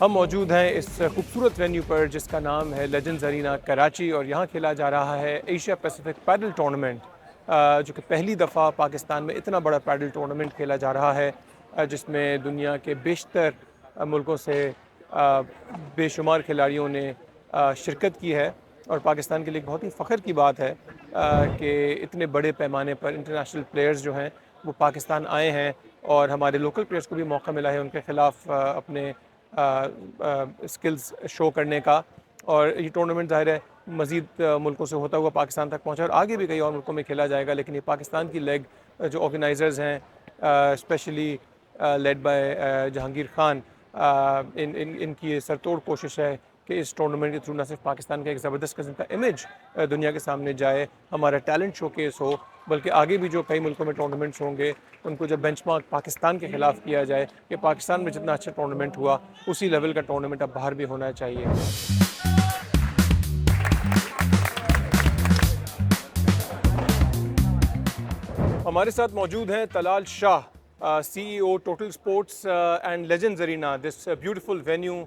हम मौजूद हैं इस खूबसूरत वेन्यू पर जिसका नाम है लेजेंड्स अरीना कराची और यहाँ खेला जा रहा है एशिया पैसिफिक पैडल टूर्नामेंट, जो कि पहली दफ़ा पाकिस्तान में इतना बड़ा पैडल टूर्नामेंट खेला जा रहा है, जिसमें दुनिया के बेशतर मुल्कों से बेशुमार खिलाड़ियों ने शिरकत की है। और पाकिस्तान के लिए एक बहुत ही फ़ख्र की बात है कि इतने बड़े पैमाने पर इंटरनेशनल प्लेयर्स जो हैं वो पाकिस्तान आए हैं और हमारे लोकल प्लेयर्स को भी मौका मिला है उनके ख़िलाफ़ अपने स्किल्स शो करने का। और ये टूर्नामेंट ज़ाहिर है मज़ीद मुल्कों से होता हुआ पाकिस्तान तक पहुँचा और आगे भी कई और मुल्कों में खेला जाएगा, लेकिन ये पाकिस्तान की लेग जो ऑर्गेनाइज़र्स हैं specially led by Jahangir Khan, इनकी ये सरतोड़ कोशिश है कि इस टूर्नामेंट के थ्रू न सिर्फ पाकिस्तान का एक ज़बरदस्त किस्म का इमेज दुनिया के सामने जाए, हमारा टैलेंट शोकेस हो, बल्कि आगे भी जो कई मुल्कों में टूर्नामेंट्स होंगे उनको जब बेंचमार्क पाकिस्तान के ख़िलाफ़ किया जाए कि पाकिस्तान में जितना अच्छा टूर्नामेंट हुआ उसी लेवल का टूर्नामेंट अब बाहर भी होना चाहिए। हमारे साथ मौजूद हैं Talal Shah, CEO total sports and legends arena, this beautiful venue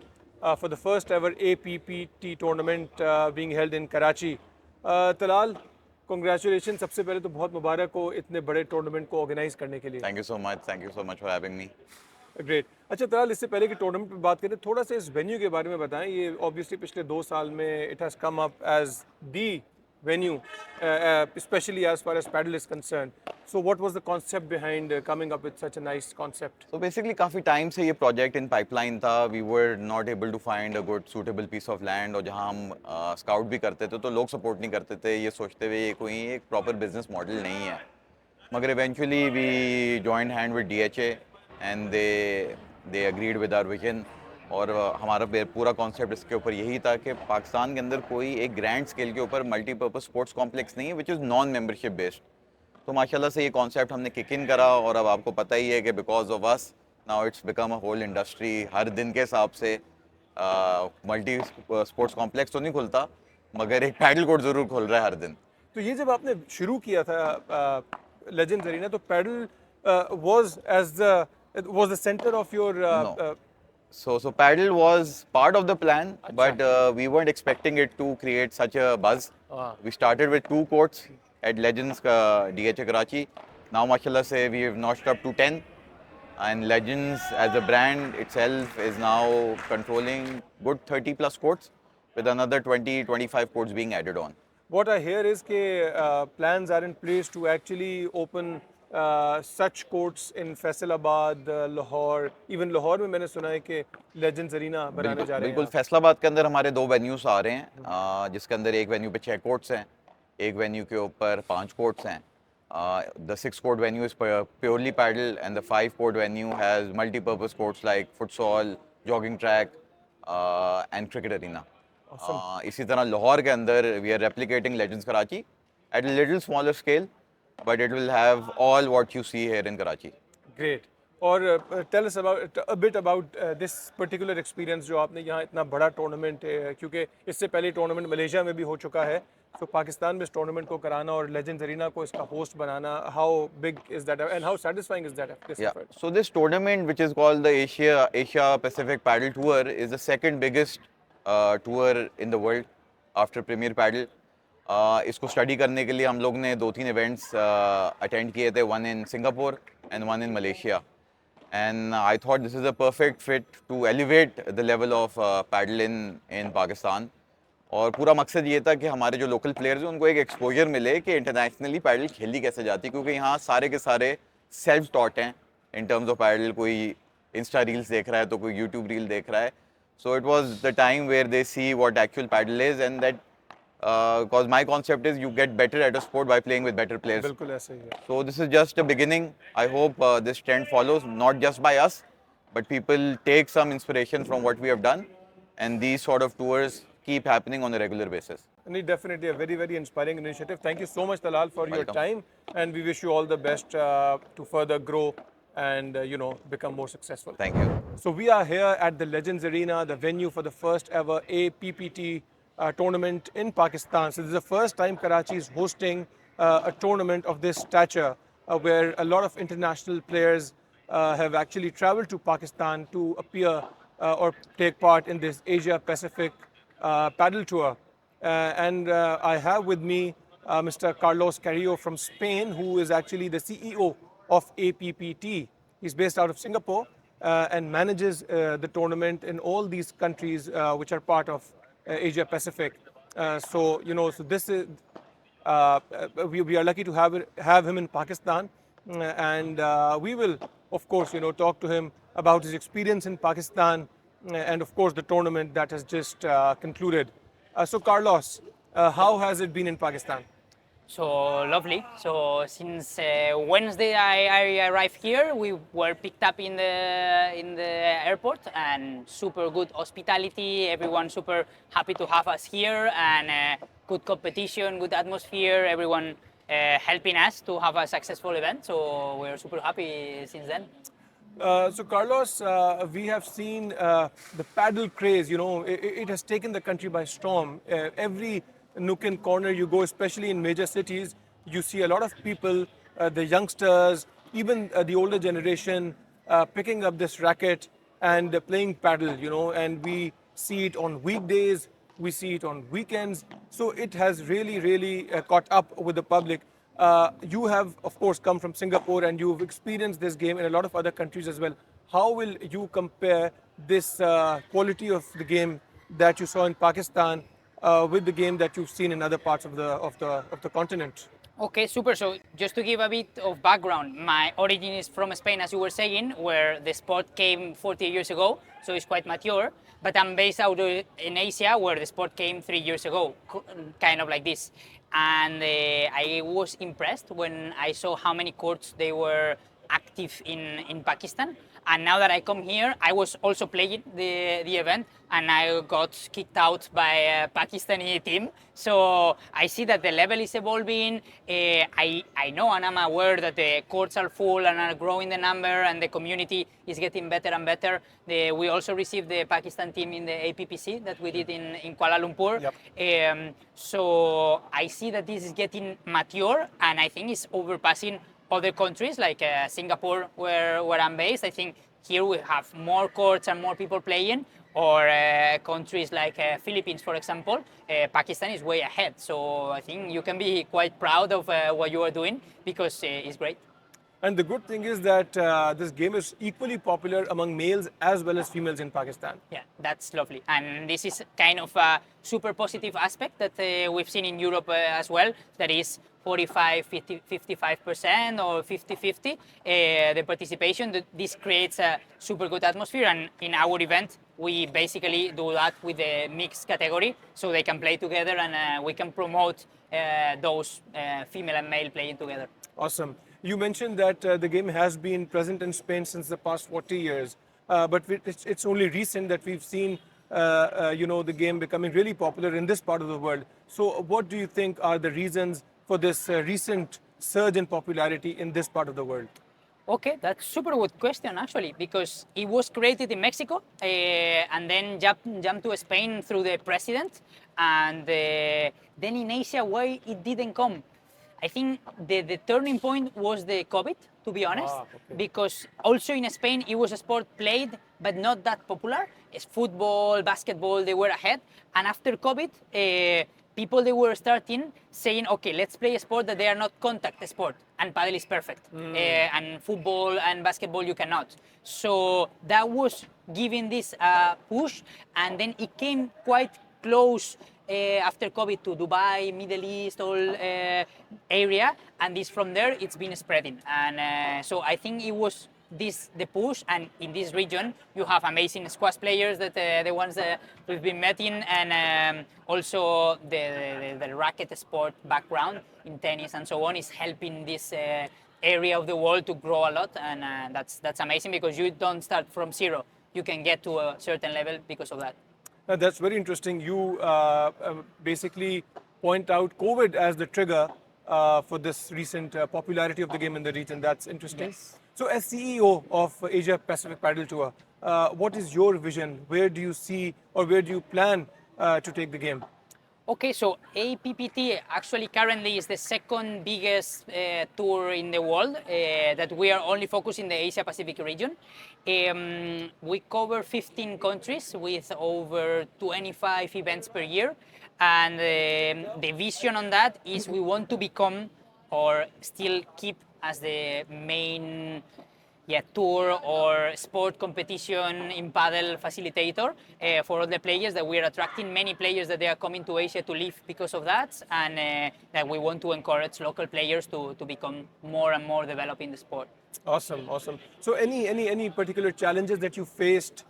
for the first ever APPT tournament being held in Karachi. Talal, congratulations, सबसे पहले तो बहुत मुबारक हो इतने बड़े टूर्नामेंट को ऑर्गेनाइज करने के लिए। Thank you so much. Thank you so much for having me. Great. अच्छा तलाल, इससे पहले कि टूर्नामेंट पर बात करें, थोड़ा सा इस वेन्यू के बारे में बताएं। ये ऑब्वियसली पिछले 2 साल में it has come up as the venue, especially as far as paddle is concerned. So what was the concept behind coming up with such a nice concept? So basically काफ़ी time से ये project in pipeline था. We were not able to find a good suitable piece of land, और जहाँ हम scout भी करते थे तो लोग सपोर्ट नहीं करते थे, ये सोचते हुए ये कोई एक प्रॉपर बिजनेस मॉडल नहीं है. मगर eventually we joined hand with DHA and they agreed with our vision. और हमारा पूरा कॉन्सेप्ट इसके ऊपर यही था कि पाकिस्तान के अंदर कोई एक ग्रैंड स्केल के ऊपर मल्टीपर्पज़ स्पोर्ट्स कॉम्प्लेक्स नहीं है which is non membership based. तो माशाल्लाह से ये कॉन्सेप्ट हमने किक इन करा, और अब आपको पता ही है कि because of us now it's become a whole industry. हर दिन के हिसाब से मल्टी स्पोर्ट्स कॉम्प्लेक्स तो नहीं खुलता, मगर एक पैडल कोर्ट ज़रूर खुल रहा है हर दिन. तो ये जब आपने शुरू किया था लेजेंड्स अरीना, तो pedal was the center of your No. So paddle was part of the plan, but we weren't expecting it to create such a buzz. We started with 2 courts at Legends DHA Karachi. Now, mashallah, say we have notched up to 10, and Legends as a brand itself is now controlling good 30 plus courts, with another 20-25 courts being added on. What I hear is that plans are in place to actually open such courts in Faisalabad, Lahore. Even Lahore में मैंने सुना है कि legends arena बनाने जा रहे हैं. बिल्कुल, फैसलाबाद के अंदर हमारे 2 वेन्यूज आ रहे हैं, जिसके अंदर एक वेन्यू पे 6 कोर्ट्स हैं, एक वेन्यू के ऊपर 5 कोर्ट्स हैं. The 6 court venue is purely paddle, and the 5 court venue has multi-purpose courts like futsal, jogging track, and cricket arena. इसी तरह लाहौर के अंदर we are replicating Legends Karachi at a little smaller scale, but it will have all what you see here in Karachi. Great. और tell us a bit about this particular experience जो आपने यहाँ इतना बड़ा टूर्नामेंट, क्योंकि इससे पहले tournament Malaysia में भी हो चुका है, तो पाकिस्तान में इस टूर्नामेंट को कराना और लेजेंड्स अरीना को इसका host banana, how big is that and how satisfying is that this effort? So this tournament, which is called the Asia Pacific Padel Tour, is the second biggest tour in the world after Premier Padel. इसको study करने के लिए हम लोग ने 2-3 events attend किए थे, one in Singapore and one in Malaysia. And I thought this is a perfect fit to elevate the level of padel in Pakistan. और पूरा मकसद ये था कि हमारे जो लोकल प्लेयर्स हैं उनको एक एक्सपोजर मिले कि इंटरनेशनली पैडल खेली कैसे जाती, क्योंकि यहाँ सारे के सारे सेल्फ टॉट हैं इन टर्म्स ऑफ पैडल. कोई इंस्टा रील्स देख रहा है तो कोई यूट्यूब रील देख रहा है. So it was the time where they see what actual padel is, and that because my concept is you get better at a sport by playing with better players. बिल्कुल ऐसे ही है. So this is just a beginning. I hope this trend follows, not just by us, but people take some inspiration from what we have done, and these sort of tours keep happening on a regular basis. And definitely a very, very inspiring initiative. Thank you so much, Talal, for your time, and we wish you all the best to further grow and become more successful. Thank you. So we are here at the Legends Arena, the venue for the first ever APPT tournament in Pakistan. So this is the first time Karachi is hosting a tournament of this stature, where a lot of international players have actually traveled to Pakistan to appear or take part in this Asia Pacific Paddle Tour. And I have with me Mr. Carlos Carrillo from Spain, who is actually the CEO of APPT. He's based out of Singapore and manages the tournament in all these countries which are part of Asia Pacific. So this is we are lucky to have him in Pakistan, and we will, of course, talk to him about his experience in Pakistan, and of course the tournament that has just concluded. So, Carlos, how has it been in Pakistan? So lovely. So since Wednesday I arrived here, we were picked up in the airport and super good hospitality. Everyone super happy to have us here and good competition, good atmosphere. Everyone helping us to have a successful event. So we're super happy since then. So, Carlos, we have seen the paddle craze. It has taken the country by storm. Every nook and corner you go, especially in major cities, you see a lot of people, the youngsters, even the older generation, picking up this racket and playing paddle. And we see it on weekdays, we see it on weekends. So it has really, really caught up with the public. You have, of course, come from Singapore and you've experienced this game in a lot of other countries as well. How will you compare this quality of the game that you saw in Pakistan with the game that you've seen in other parts of the continent? Okay, super. So just to give a bit of background, my origin is from Spain, as you were saying, where the sport came 40 years ago, so it's quite mature. But I'm based out in Asia, where the sport came 3 years ago, kind of like this. And I was impressed when I saw how many courts they were active in Pakistan. And now that I come here, I was also playing the event and I got kicked out by a Pakistani team. So I see that the level is evolving. I know and I'm aware that the courts are full and are growing the number and the community is getting better and better. We also received the Pakistan team in the APPC that we did in Kuala Lumpur. Yep. So I see that this is getting mature and I think it's overpassing other countries like Singapore, where I'm based. I think here we have more courts and more people playing, or countries like Philippines, for example. Pakistan is way ahead. So I think you can be quite proud of what you are doing because it's great. And the good thing is that this game is equally popular among males as well as females in Pakistan. Yeah, that's lovely. And this is kind of a super positive aspect that we've seen in Europe as well. That is 45, 50, 55% or 50-50 the participation. This creates a super good atmosphere. And in our event, we basically do that with the mixed category so they can play together and we can promote those female and male playing together. Awesome. You mentioned that the game has been present in Spain since the past 40 years, but it's only recent that we've seen the game becoming really popular in this part of the world. So what do you think are the reasons for this recent surge in popularity in this part of the world? Okay, that's super good question actually, because it was created in Mexico and then jumped to Spain through the president, and then in Asia why it didn't come. I think the turning point was the COVID, to be honest, because also in Spain it was a sport played but not that popular. It's football, basketball, they were ahead, and after COVID, people they were starting saying, okay, let's play a sport that they are not contact sport, and paddle is perfect, and football and basketball you cannot. So that was giving this a push, and then it came quite close after COVID to Dubai, Middle East, all area, and this from there it's been spreading, and so I think it was the push, and in this region you have amazing squash players that the ones that we've been meeting, and also the racket sport background in tennis and so on is helping this area of the world to grow a lot, and that's amazing because you don't start from zero. You can get to a certain level because of that. That's very interesting. You basically point out COVID as the trigger for this recent popularity of the game in the region. That's interesting. Yes. So, as CEO of Asia Pacific Padel Tour, what is your vision? Where do you see or where do you plan to take the game? Okay, so APPT actually currently is the second biggest tour in the world that we are only focused in the Asia Pacific region. We cover 15 countries with over 25 events per year. And the vision on that is we want to become or still keep as the main tour or sport competition in paddle facilitator for all the players, that we are attracting many players that they are coming to Asia to live because of that, and that we want to encourage local players to become more and more developed in the sport. Awesome, awesome. So any particular challenges that you faced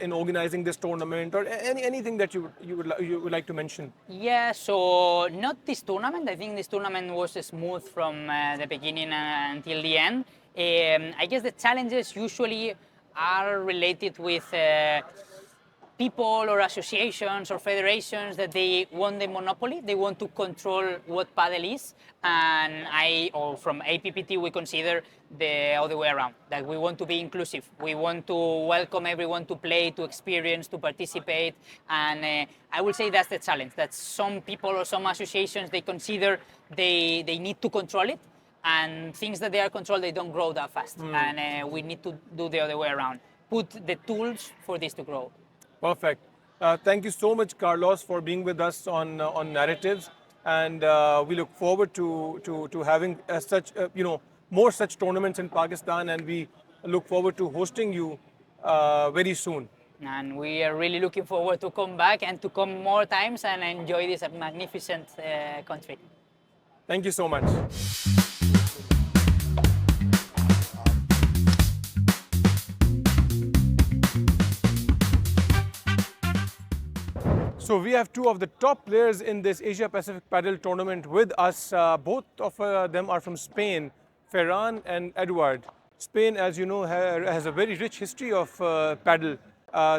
in organizing this tournament, or anything that you would like to mention? Yeah, so not this tournament. I think this tournament was smooth from the beginning until the end. I guess the challenges usually are related with people or associations or federations that they want the monopoly. They want to control what paddle is, and or from APPT, we consider the other way around. That we want to be inclusive. We want to welcome everyone to play, to experience, to participate, and I will say that's the challenge. That some people or some associations they consider they need to control it, and things that they are controlled they don't grow that fast. And we need to do the other way around. Put the tools for this to grow. Perfect. Thank you so much, Carlos, for being with us on Narratives, and we look forward to having such more such tournaments in Pakistan, and we look forward to hosting you very soon. And we are really looking forward to come back and to come more times and enjoy this magnificent country. Thank you so much. So we have two of the top players in this Asia Pacific Padel Tournament with us. Both of them are from Spain, Ferran and Edward. Spain, as you know, has a very rich history of paddle.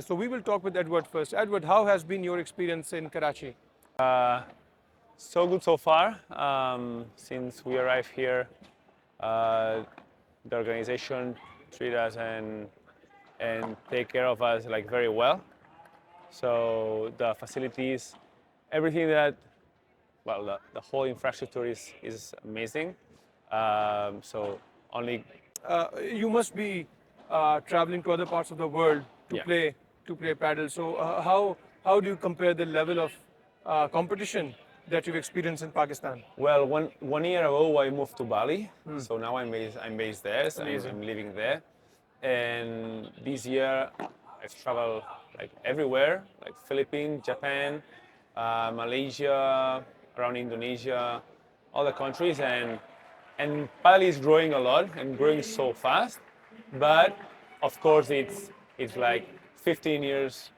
So we will talk with Edward first. Edward, how has been your experience in Karachi? So good so far. Since we arrived here, the organization treat us and take care of us like very well. So the facilities, everything that, well, the whole infrastructure is amazing. So only You must be traveling to other parts of the world to Yeah. play paddle. So how do you compare the level of competition that you've experienced in Pakistan? Well, one year ago I moved to Bali, so now I'm based there. So I'm living there, and this year I've traveled like everywhere, like Philippines, Japan, Malaysia, around Indonesia, all the countries, and paddle is growing a lot and growing so fast, but of course it's like 15 years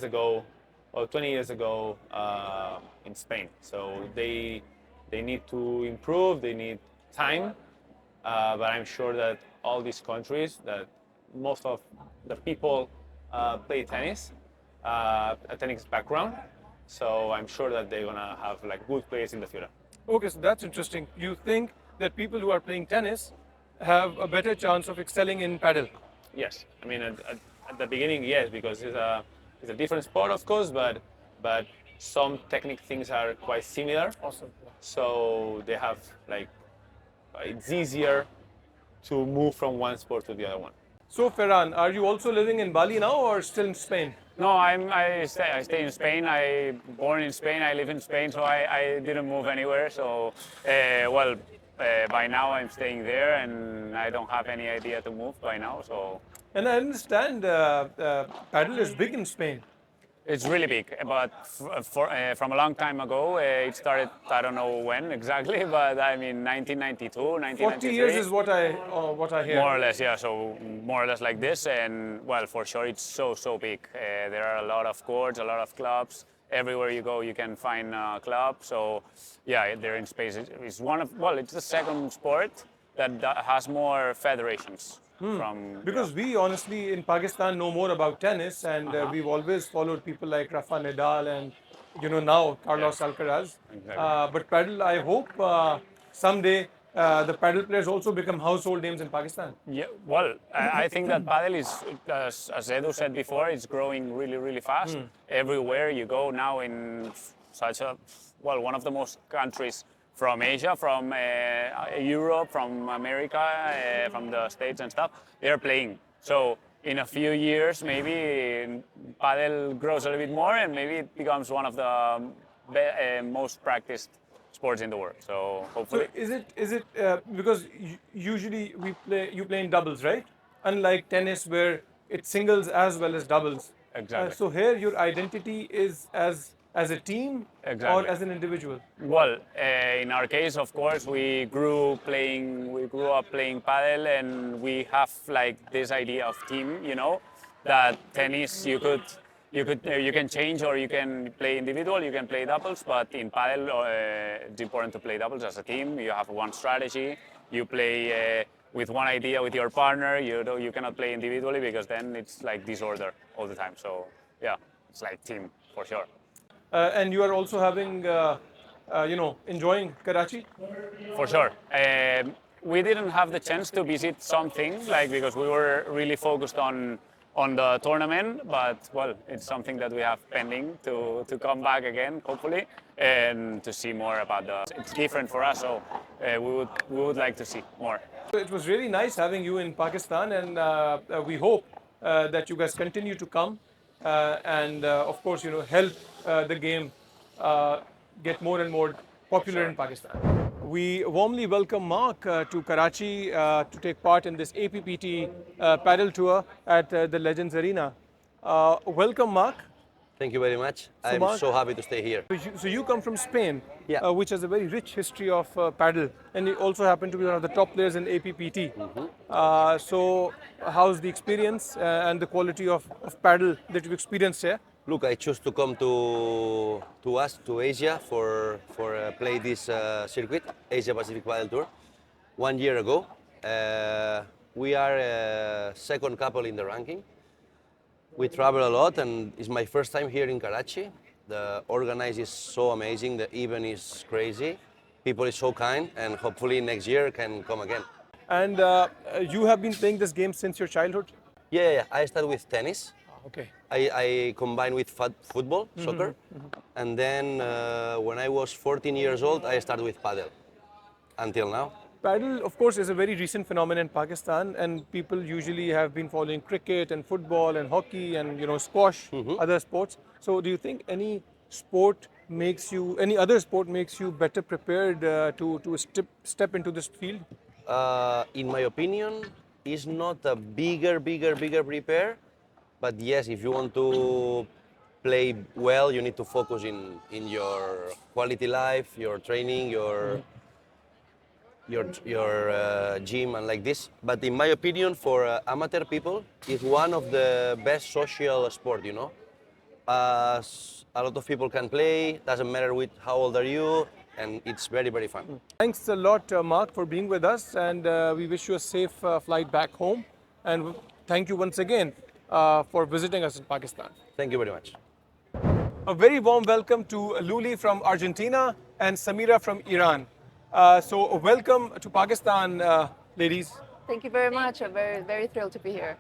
ago or 20 years ago in Spain. So they need to improve. They need time, but I'm sure that all these countries, that most of the people play tennis, a tennis background. So I'm sure that they're gonna have like good players in the future. Okay, so that's interesting. You think that people who are playing tennis have a better chance of excelling in paddle? Yes, I mean at the beginning, yes, because it's a different sport, of course, but some technical things are quite similar. Awesome. So they have like it's easier to move from one sport to the other one. So Ferran, are you also living in Bali now or still in Spain? No, I stay in Spain. I born in Spain. I live in Spain, so I didn't move anywhere. So, by now I'm staying there, and I don't have any idea to move by now. So And I understand paddle is big in Spain. it's really big. But from a long time ago, it started. I don't know when exactly, but I mean 1992, 1993. 40 years is what I hear. More or less, yeah. So more or less like this, and well, for sure, it's so big. There are a lot of courts, a lot of clubs. Everywhere you go, you can find a club. So yeah, they're in space. It's one of it's the second sport that has more federations. Because we honestly in Pakistan know more about tennis, and we've always followed people like Rafa Nadal and now Carlos Alcaraz. Exactly. But paddle, I hope someday the paddle players also become household names in Pakistan. Yeah, well, I think that paddle is, as Edu said before, it's growing really fast. Everywhere you go now in such a, well, one of the most countries from Asia, from Europe, from America, from the States and stuff, they're playing. So in a few years, maybe padel grows a little bit more and maybe it becomes one of the most practiced sports in the world. So So hopefully. is it because usually you play in doubles, right? Unlike tennis where it's singles as well as doubles. Exactly. So here your identity is as a team or Exactly. as an individual. Well, in our case, of course, we grew up playing padel, and we have like this idea of team. You know, that tennis you can change or you can play individual, you can play doubles, but in padel it's important to play doubles as a team. You have one strategy, you play with one idea with your partner. You cannot play individually because then it's like disorder all the time. So yeah, it's like team for sure. And you are also having, enjoying Karachi. For sure. We didn't have the chance to visit something like because we were really focused on the tournament, but well, it's something that we have pending to come back again, hopefully, and to see more about it's different for us, so we would like to see more. It was really nice having you in Pakistan, and we hope that you guys continue to come and, of course, help the game get more and more popular in Pakistan. We warmly welcome Mark to Karachi to take part in this APPT paddle tour at the Legends Arena. Welcome, Mark. Thank you very much. I'm Mark- so happy to stay here. So you come from Spain, Yeah. which has a very rich history of paddle, and you also happen to be one of the top players in APPT. So how's the experience and the quality of paddle that you've experienced here? Look, I chose to come to Asia for play this circuit, Asia Pacific Padel Tour, 1 year ago. We are second couple in the ranking. We travel a lot, and it's my first time here in Karachi. The organize is so amazing. The event is crazy. People is so kind, and hopefully next year can come again. And you have been playing this game since your childhood? Yeah. I started with tennis. Okay. I combined with football, soccer, and then when I was 14 years old, I started with padel. Until now. Paddle, of course, is a very recent phenomenon in Pakistan, and people usually have been following cricket and football and hockey and squash, other sports. So, do you think any other sport makes you better prepared to step into this field? In my opinion, it's not a bigger prepare, but yes, if you want to play well, you need to focus in your quality life, your training, your gym and like this. But in my opinion, for amateur people, it's one of the best social sport. A lot of people can play. Doesn't matter how old are you, and it's very fun. Thanks a lot, Mark, for being with us, and we wish you a safe flight back home. And thank you once again for visiting us in Pakistan. Thank you very much. A very warm welcome to Luli from Argentina and Samira from Iran. So welcome to Pakistan, ladies. Thank you very much. I'm very thrilled to be here.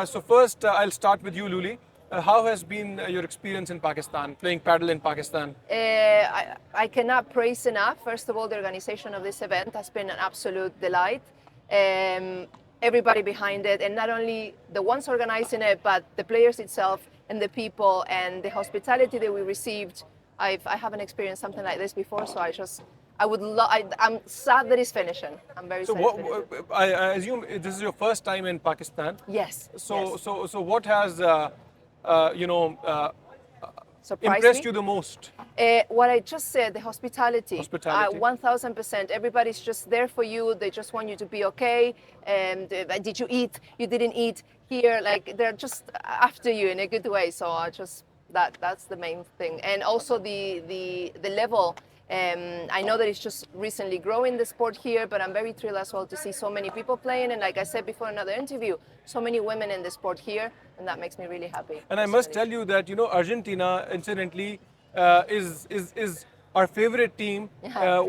So first, I'll start with you, Luli. How has been your experience in Pakistan, playing paddle in Pakistan? I cannot praise enough. First of all, the organization of this event has been an absolute delight. Everybody behind it, and not only the ones organizing it, but the players itself and the people and the hospitality that we received. I haven't experienced something like this before, so I'm sad that it's finishing. I'm very sad. I assume this is your first time in Pakistan. Yes. So yes. what has Surprised impressed me? you the most? What I just said, the hospitality. Hospitality. 1000%. Everybody's just there for you. They just want you to be okay. And did you eat? You didn't eat here. Like they're just after you in a good way. So that's the main thing. And also the level. I know that it's just recently growing the sport here, but I'm very thrilled as well to see so many people playing. And like I said before in another interview, so many women in the sport here, and that makes me really happy. And I must tell you that Argentina, incidentally, is our favorite team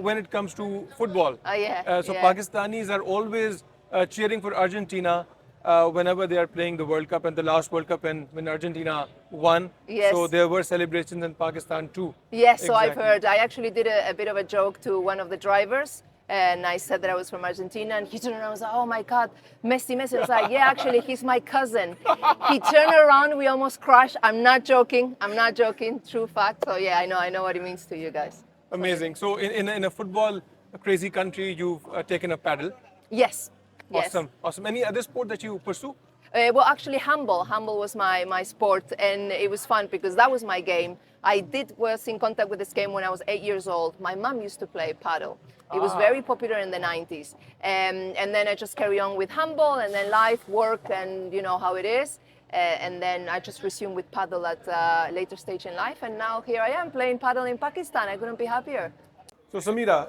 when it comes to football. Oh yeah. So yeah. Pakistanis are always cheering for Argentina. whenever they are playing the World Cup, and the last World Cup when Argentina won. Yes. So there were celebrations in Pakistan too. Yes, so I've Exactly. heard. I actually did a bit of a joke to one of the drivers, and I said that I was from Argentina, and he turned around and was like, "Oh my God, Messi, Messi." I was like, "Yeah, actually, he's my cousin." He turned around, we almost crashed. I'm not joking. I'm not joking. True fact. So yeah, I know what it means to you guys. Amazing. So in a football crazy country, you've taken a paddle. Yes. Yes. Awesome. Awesome. Any other sport that you pursue? Well, actually, handball was my sport, and it was fun because that was my game. I was in contact with this game when I was 8 years old. My mom used to play paddle. It was very popular in the 90s. And then I just carry on with handball, and then life, work, and you know how it is. And then I just resumed with paddle at a later stage in life. And now here I am playing paddle in Pakistan. I couldn't be happier. So Samira,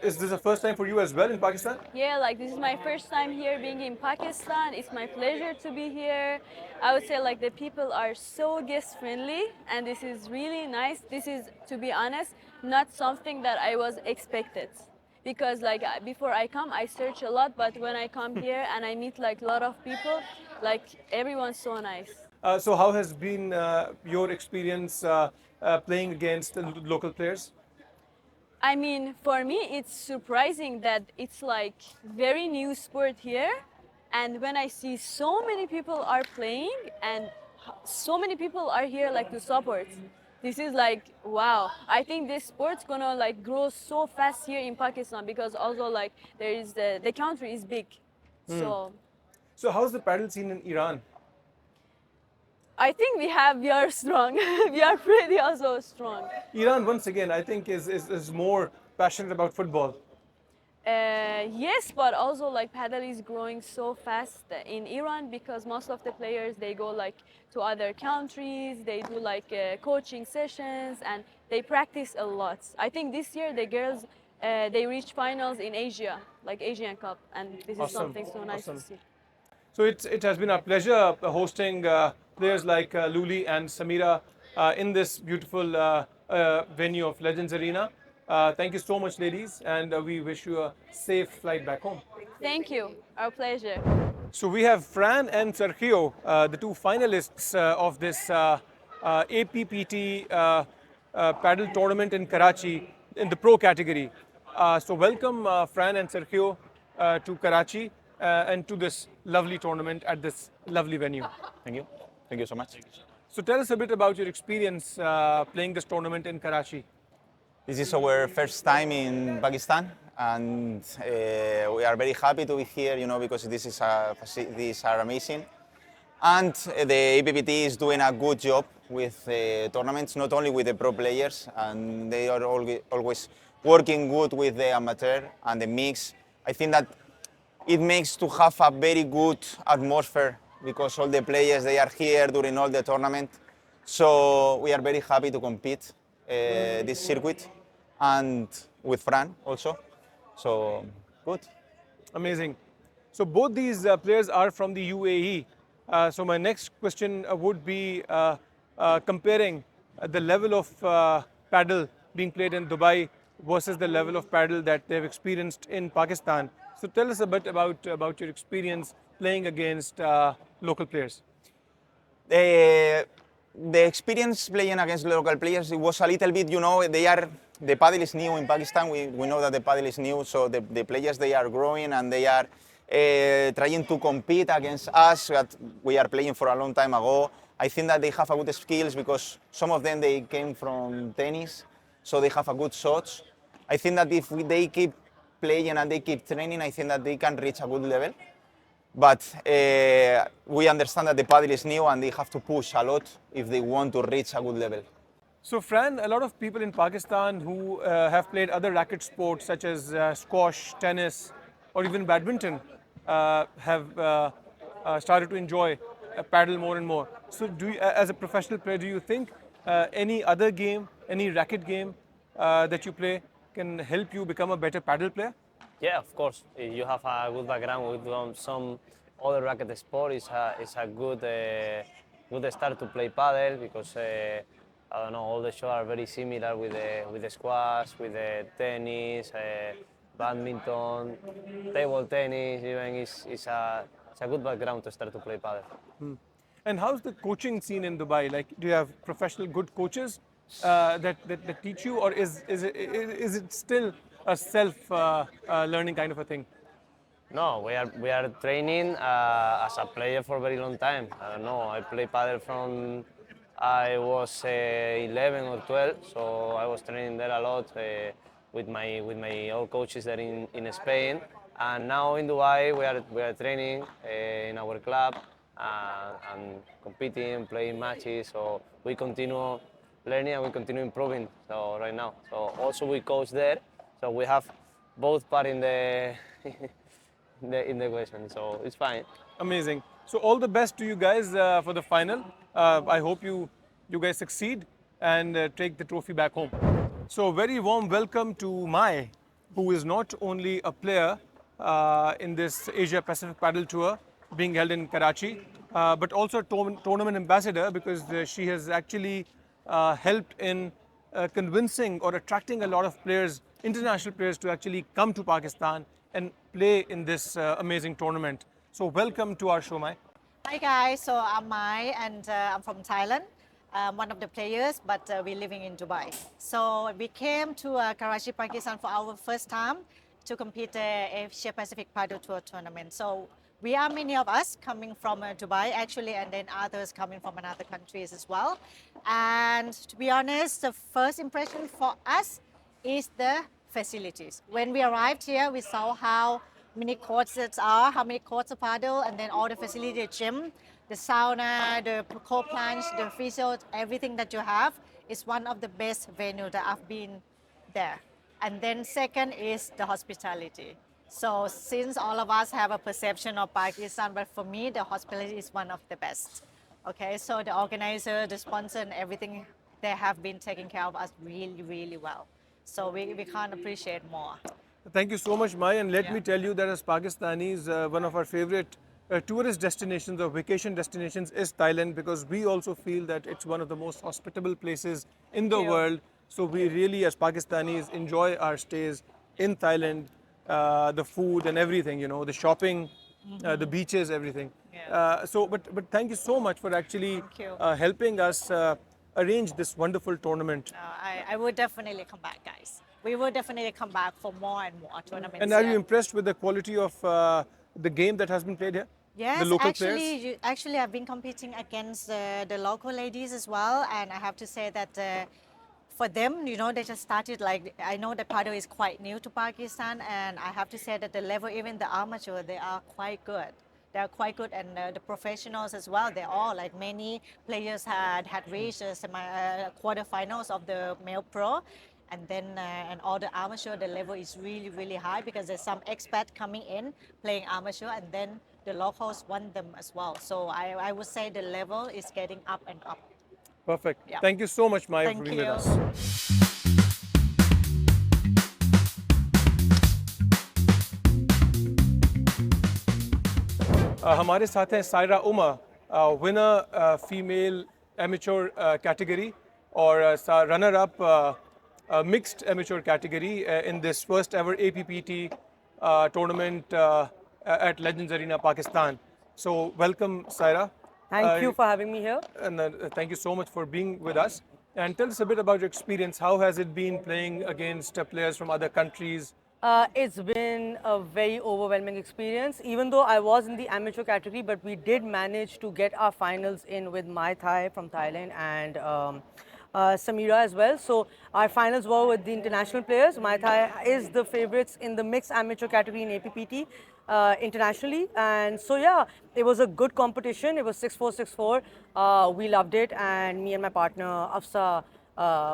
is this the first time for you as well in Pakistan? Yeah, like this is my first time here being in Pakistan. It's my pleasure to be here. I would say like the people are so guest friendly and this is really nice. This is, to be honest, not something that I was expected. Because like before I come, I search a lot, but when I come here and I meet like a lot of people, like everyone's so nice. So how has been your experience playing against the local players? I mean, for me, it's surprising that it's like very new sport here. And when I see so many people are playing and so many people are here like to support, this is like, wow. I think this sport's gonna like grow so fast here in Pakistan because also like there is the country is big. So how's the paddle scene in Iran? I think we are strong. We are pretty also strong. Iran, once again, I think is more passionate about football. Yes, but also like paddle is growing so fast in Iran because most of the players they go like to other countries, they do like coaching sessions and they practice a lot. I think this year the girls they reached finals in Asia, like Asian Cup, and this is Awesome, something so nice awesome. to see. So it has been a pleasure hosting players like Luli and Samira in this beautiful venue of Legends Arena. Thank you so much, ladies, and we wish you a safe flight back home. Thank you, our pleasure. So we have Fran and Sergio, the two finalists of this APPT paddle tournament in Karachi in the pro category. So welcome Fran and Sergio to Karachi and to this lovely tournament at this lovely venue. Thank you. Thank you so much. So tell us a bit about your experience playing this tournament in Karachi. This is our first time in Pakistan, and we are very happy to be here, you know, because these are amazing. And the APPT is doing a good job with tournaments, not only with the pro players, and they are always working good with the amateur and the mix. I think that it makes to have a very good atmosphere because all the players, they are here during all the tournament. So we are very happy to compete this circuit and with Fran also. So good. Amazing. So both these players are from the UAE. So my next question would be comparing the level of paddle being played in Dubai versus the level of paddle that they've experienced in Pakistan. So tell us a bit about your experience playing against local players. The experience playing against local players, it was a little bit, you know, the paddle is new in Pakistan. We know that the paddle is new, so the players, they are growing and they are trying to compete against us that we are playing for a long time ago. I think that they have a good skills because some of them, they came from tennis, so they have a good shots. I think that if they keep playing and they keep training, I think that they can reach a good level. But we understand that the paddle is new and they have to push a lot if they want to reach a good level. So Fran, a lot of people in Pakistan who have played other racket sports such as squash, tennis, or even badminton have started to enjoy paddle more and more. So as a professional player, do you think any other game, any racket game that you play can help you become a better paddle player? Yeah, of course. If you have a good background with some other racket sport, it's a good start to play paddle because I don't know, all the shows are very similar with the squash, with the tennis, badminton, table tennis. Even it's it's a good background to start to play padel. And how's the coaching scene in Dubai? Like, do you have professional good coaches that teach you, or is it still a self learning kind of a thing? No, we are training as a player for a very long time. I don't know. I play padel from I was 11 or 12, so I was training there a lot with my old coaches there in Spain. And now in Dubai, we are training in our club and competing, playing matches. So we continue learning and we continue improving. So right now, so also we coach there. So we have both part in the in the question. So it's fine. Amazing. So all the best to you guys for the final. I hope you guys succeed and take the trophy back home. So very warm welcome to Mai, who is not only a player in this Asia Pacific Padel Tour being held in Karachi, but also a tournament ambassador, because she has actually helped in convincing or attracting a lot of players, international players, to actually come to Pakistan and play in this amazing tournament. So welcome to our show, Mai. Hi guys, so I'm Mai and I'm from Thailand. I'm one of the players, but we're living in Dubai. So we came to Karachi, Pakistan for our first time to compete the Asia Pacific Padel Tour Tournament. So we are many of us coming from Dubai actually, and then others coming from another countries as well. And to be honest, the first impression for us is the facilities. When we arrived here, we saw how many courts there are, how many courts of paddle, and then all the facility, the gym, the sauna, the cold plunge, the physio, everything that you have is one of the best venue that I've been there. And then second is the hospitality. So since all of us have a perception of Pakistan, but for me, the hospitality is one of the best. Okay, so the organizer, the sponsor, and everything, they have been taking care of us really, really well. So we can't appreciate more. Thank you so much, Mai. And let me tell you that as Pakistanis, one of our favorite tourist destinations or vacation destinations is Thailand, because we also feel that it's one of the most hospitable places in the world. So we really, as Pakistanis, enjoy our stays in Thailand, the food and everything, you know, the shopping, the beaches, everything. But thank you so much for actually helping us arrange this wonderful tournament. I would definitely come back, guys. We will definitely come back for more and more tournaments. And are you impressed with the quality of the game that has been played here? Yes, the local players? actually, I've been competing against the local ladies as well, and I have to say that for them, you know, they just started like, I know that Padel is quite new to Pakistan, and I have to say that the level, even the amateur, they are quite good. They are quite good, and the professionals as well. They're all like, many players had reached quarterfinals of the male pro. And then, and all the amateur, the level is really, really high, because there's some expat coming in playing amateur, and then the locals won them as well. So I would say the level is getting up and up. Perfect. Yeah. Thank you so much, Maya, for Thank being you. with us. हमारे साथ हैं Saira Uma, winner female amateur category और runner up mixed amateur category in this first ever APPT tournament at Legends Arena, Pakistan. So welcome, Saira. Thank you for having me here. And thank you so much for being with us. And tell us a bit about your experience. How has it been playing against players from other countries? It's been a very overwhelming experience, even though I was in the amateur category, but we did manage to get our finals in with Mai Thai from Thailand and Samira as well. So our finals were with the international players. Mai Thai is the favorites in the mixed amateur category in APPT internationally. And so yeah, it was a good competition. It was 6-4, 6-4. We loved it, and me and my partner Afsa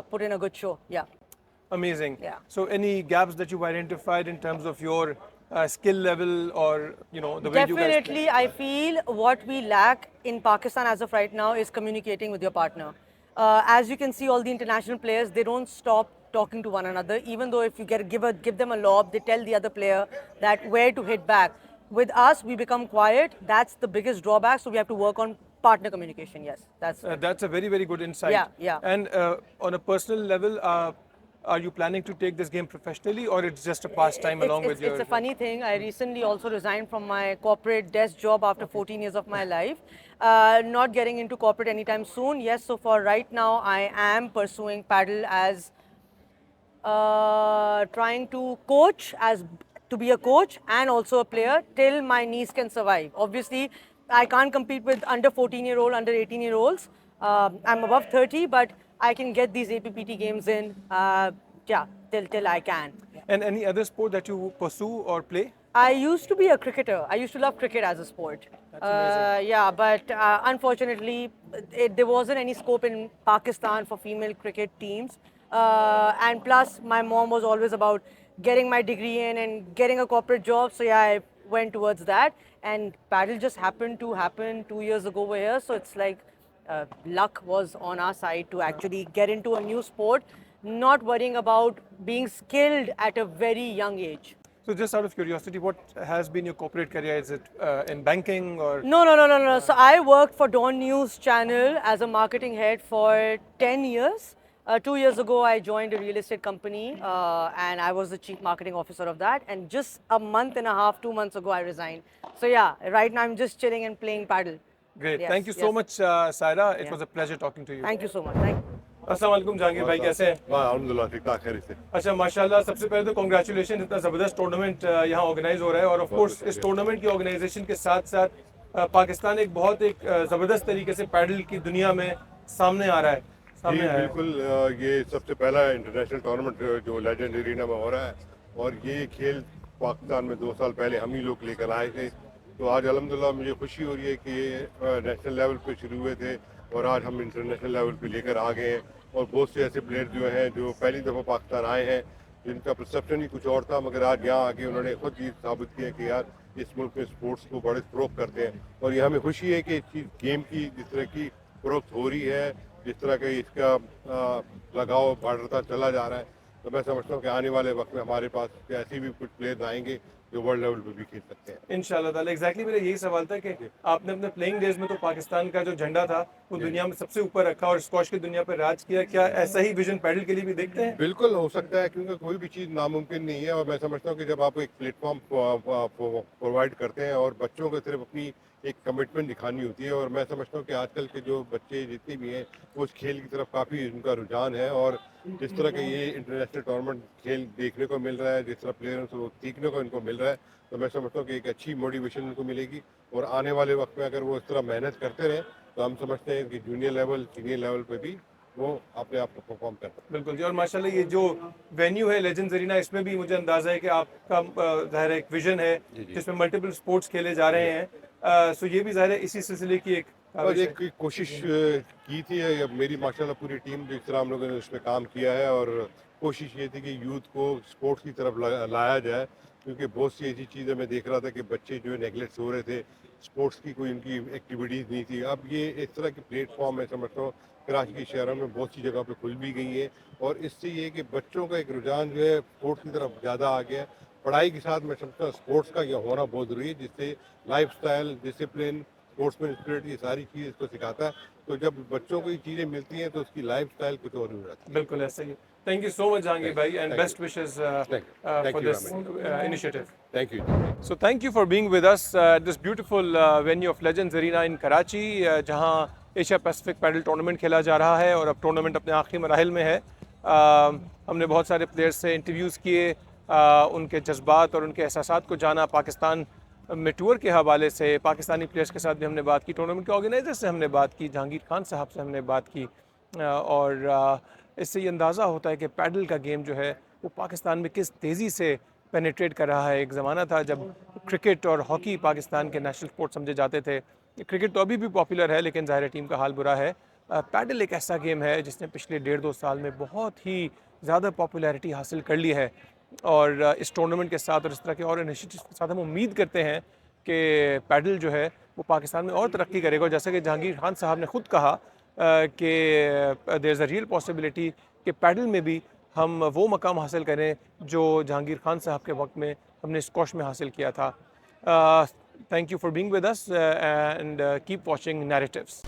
put in a good show. Yeah. Amazing. Yeah. So any gaps that you've identified in terms of your skill level, or the way you guys play? Definitely, I feel what we lack in Pakistan as of right now is communicating with your partner. As you can see, all the international players, they don't stop talking to one another. Even though if you give them a lob, they tell the other player that where to hit back. With us, we become quiet. That's the biggest drawback. So we have to work on partner communication. Yes, that's a very, very good insight. Yeah, yeah. And on a personal level, are you planning to take this game professionally, or it's just a pastime along with your? It's a funny thing. I recently also resigned from my corporate desk job after 14 years of my life. Not getting into corporate anytime soon. Yes, so for right now, I am pursuing paddle as trying to coach, as to be a coach and also a player till my knees can survive. Obviously, I can't compete with under 14-year-old, under 18-year-olds. I'm above 30, but I can get these APPT games in, till I can. And any other sport that you pursue or play? I used to be a cricketer. I used to love cricket as a sport. That's amazing. Yeah, but unfortunately, there wasn't any scope in Pakistan for female cricket teams. And plus, my mom was always about getting my degree in and getting a corporate job. So yeah, I went towards that. And paddle just happened to happen 2 years ago over here. So it's like luck was on our side to actually get into a new sport, not worrying about being skilled at a very young age. So just out of curiosity, what has been your corporate career? Is it in banking or? No. So I worked for Dawn News Channel as a marketing head for 10 years. 2 years ago, I joined a real estate company and I was the chief marketing officer of that. And just a month and a half, 2 months ago, I resigned. So yeah, right now I'm just chilling and playing paddle. Great. Yes, Thank you so yes. much, Saira. It Yeah. was a pleasure talking to you. Thank you so much. Thank you. अस्सलाम वालेकुम जहांगीर भाई, कैसे हैं? अल्हम्दुलिल्लाह ठीक ठाक खैरियत से। अच्छा, माशाल्लाह, सबसे पहले तो कांग्रेचुलेशन, इतना ज़बरदस्त टूर्नामेंट यहाँ ऑर्गेनाइज हो रहा है और ऑफ कोर्स इस टूर्नामेंट की ऑर्गेनाइजेशन के साथ साथ पाकिस्तान एक बहुत ज़बरदस्त तरीके से पैडल की दुनिया में सामने आ रहा है। जी बिल्कुल, ये सबसे पहला इंटरनेशनल टूर्नामेंट जो लेजेंड एरिना में हो रहा है और ये खेल पाकिस्तान में 2 साल पहले हम ही लोग लेकर आए थे। तो आज अल्हम्दुलिल्लाह मुझे खुशी हो रही है कि ये नेशनल लेवल पे शुरू हुए थे और आज हम इंटरनेशनल लेवल पे लेकर आ गए हैं। और बहुत से ऐसे प्लेयर जो हैं जो पहली दफ़ा पाकिस्तान आए हैं, जिनका परसेप्शन ही कुछ और था, मगर आज यहाँ आके उन्होंने खुद ये साबित किया कि यार इस मुल्क में स्पोर्ट्स को बड़े फ़रोग़ करते हैं। और ये हमें खुशी है कि इस चीज़ गेम की जिस तरह की फ़रोख्त हो रही है, जिस तरह का इसका लगाव बढ़ता चला जा रहा है, तो मैं समझता हूँ कि आने वाले वक्त में हमारे पास ऐसे भी कुछ प्लेयर्स आएंगे जो वर्ल्ड लेवल पे भी खेल सकते हैं इंशाल्लाह ताला। एग्जैक्टली मेरा यही सवाल था कि आपने अपने प्लेइंग डेज में तो पाकिस्तान का जो झंडा था वो दुनिया में सबसे ऊपर रखा और स्क्वॉश की दुनिया पर राज किया। क्या ऐसा ही विजन पैडल के लिए भी देखते हैं? बिल्कुल हो सकता है, क्योंकि कोई भी चीज़ नामुमकिन नहीं है। और मैं समझता हूँ कि जब आप एक प्लेटफॉर्म प्रोवाइड करते हैं और बच्चों को सिर्फ अपनी एक कमिटमेंट दिखानी होती है, और मैं समझता हूँ कि आजकल के जो बच्चे जितने भी हैं वो उस खेल की तरफ काफ़ी उनका रुझान है। और जिस तरह के ये इंटरनेशनल टूर्नामेंट खेल देखने को मिल रहा है, जिस तरह प्लेयरों से सीखने को इनको मिल रहा है, तो मैं समझता हूँ कि एक अच्छी मोटिवेशन उनको मिलेगी। और आने वाले वक्त में अगर वो इस तरह मेहनत करते रहें तो हम समझते हैं कि जूनियर लेवल सीनियर लेवल पे भी वो अपने आप को परफॉर्म कर सकते हैं। बिल्कुल जी। और माशाल्लाह ये जो वेन्यू है लेजेंड्स एरिना, इसमें भी मुझे अंदाजा है कि आपका ज़ाहिर है एक विजन है जिसमें मल्टीपल स्पोर्ट्स खेले जा रहे हैं। सो ये भी ज़ाहिर है इसी सिलसिले की एक कोशिश की थी। मेरी माशाल्लाह पूरी टीम जिस तरह हम लोगों ने उस पर काम किया है, और कोशिश ये थी कि यूथ को स्पोर्ट्स की तरफ लाया जाए, क्योंकि बहुत सी ऐसी चीज़ें मैं देख रहा था कि बच्चे जो है नेगलेक्ट हो रहे थे, स्पोर्ट्स की कोई उनकी एक्टिविटीज़ नहीं थी। अब ये इस तरह की प्लेटफॉर्म मैं समझता हूँ कराची के शहरों में बहुत सी जगह पे खुल भी गई है, और इससे ये कि बच्चों का एक रुझान जो है स्पोर्ट्स की तरफ ज़्यादा आ गया है। पढ़ाई के साथ मैं समझता हूँ स्पोर्ट्स का यह होना बहुत ज़रूरी है, जिससे लाइफस्टाइल, डिसिप्लिन, स्पोर्ट्समैन स्पिरिट, ये सारी चीज़ इसको सिखाता है। तो जब बच्चों को ये चीज़ें मिलती हैं तो उसकी लाइफस्टाइल कुछ और हो जाती है। बिल्कुल ऐसा ही। Thank you so much, Jahangir bhai, and best wishes for this initiative. Thank you. So thank you for being with us at this beautiful venue of Legends Arena in Karachi, जहां Asia Pacific pedal tournament खेला जा रहा है और अब tournament अपने आखिरी मराहिल में है। हमने बहुत सारे प्लेयर्स से इंटरव्यूज़ किए, उनके जज्बात और उनके एहसासात को जाना। पाकिस्तान में टूर के हवाले से पाकिस्तानी प्लेयर्स के साथ भी हमने बात की, टूर्नामेंट के ऑर्गेनाइजर से हमने बात की, जहांगीर खान साहब से हमने बात की, और इससे ये अंदाज़ा होता है कि पैडल का गेम जो है वो पाकिस्तान में किस तेज़ी से पेनिट्रेट कर रहा है। एक ज़माना था जब क्रिकेट और हॉकी पाकिस्तान के नेशनल स्पोर्ट समझे जाते थे। क्रिकेट तो अभी भी पॉपुलर है, लेकिन ज़ाहिर टीम का हाल बुरा है। पैडल एक ऐसा गेम है जिसने पिछले 1.5-2 साल में बहुत ही ज़्यादा पॉपुलैरिटी हासिल कर ली है, और इस टूर्नामेंट के साथ और इस तरह के और इनिशिएटिव्स के साथ हम उम्मीद करते हैं कि पैडल जो है वो पाकिस्तान में और तरक्की करेगा। और जैसा कि जहांगीर खान साहब ने ख़ुद कहा कि there is a real possibility कि पैडल में भी हम वो मकाम हासिल करें जो जहांगीर खान साहब के वक्त में हमने स्क्वॉश में हासिल किया था। Thank you for being with us and keep watching narratives.